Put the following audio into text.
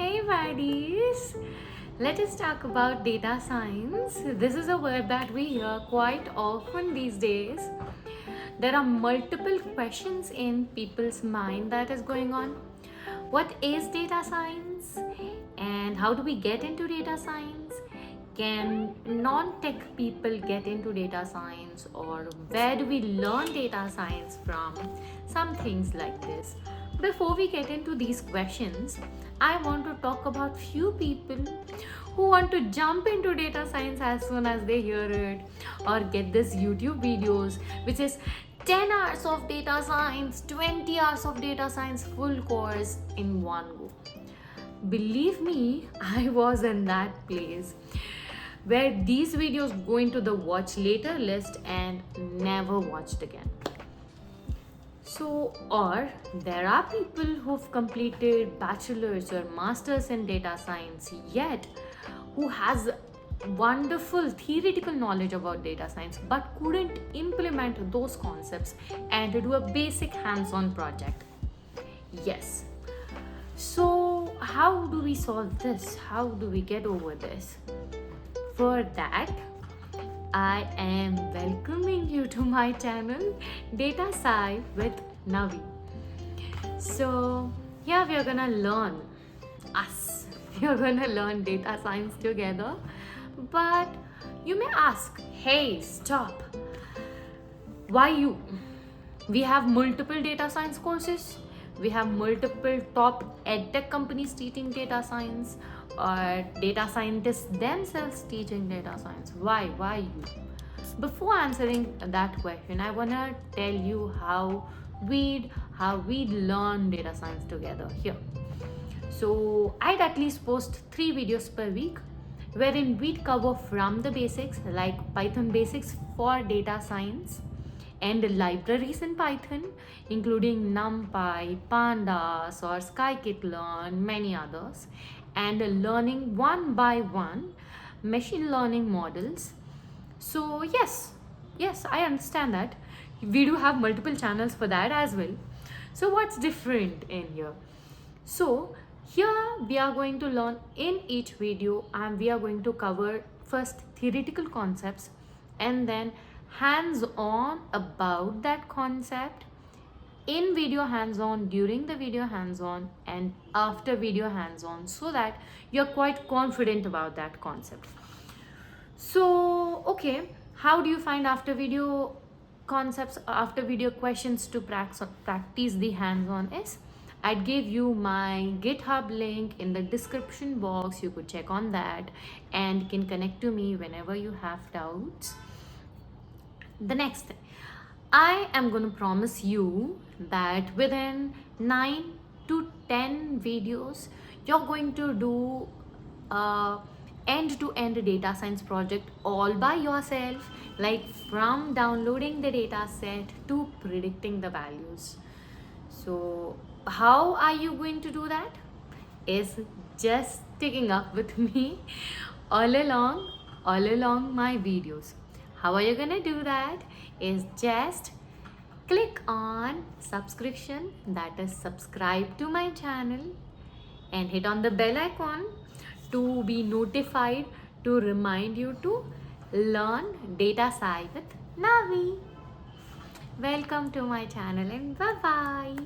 Hey buddies, let us talk about data science. This is a word that we hear quite often these days. There are multiple questions in people's mind that is going on. What is data science? And how do we get into data science? Can non-tech people get into data science, or where do we learn data science from? Some things like this. Before we get into these questions, I want to talk about few people who want to jump into data science as soon as they hear it, or get this YouTube videos which is 10 hours of data science, 20 hours of data science full course in one go. Believe me, I was in that place where these videos go into the watch later list and never watched again. So, or there are people who've completed bachelor's or master's in data science yet who has wonderful theoretical knowledge about data science but couldn't implement those concepts and do a basic hands-on project. Yes. So, how do we solve this? How do we get over this? For that, I am welcoming you to my channel DataSci with Navi. So here we are gonna learn us. We are gonna learn data science together. But you may ask, hey, stop. Why you? We have multiple data science courses. We have multiple top edtech companies teaching data science, or data scientists themselves teaching data science. Why you? Before answering that question, I wanna tell you how we'd learn data science together here. So I'd at least post 3 videos per week wherein we'd cover from the basics like Python basics for data science and libraries in Python, including NumPy, Pandas, or scikit-learn, many others, and learning one by one machine learning models. So yes, I understand that. We do have multiple channels for that as well. So what's different in here? So here we are going to learn in each video, and we are going to cover first theoretical concepts and then hands-on about that concept, in video hands-on, during the video hands-on, and after video hands-on, so that you're quite confident about that concept. So okay, how do you find after video concepts, after video questions to practice the hands-on is? I'd give you my GitHub link in the description box. You could check on that and can connect to me whenever you have doubts. The next thing, I am going to promise you that within 9 to 10 videos, you're going to do a end-to-end data science project all by yourself, like from downloading the data set to predicting the values. So how are you going to do that? Is just sticking up with me all along my videos. How are you gonna do that? Is just click on subscription, that is subscribe to my channel, and hit on the bell icon to be notified, to remind you to learn DataSci with Navi. Welcome to my channel and bye bye.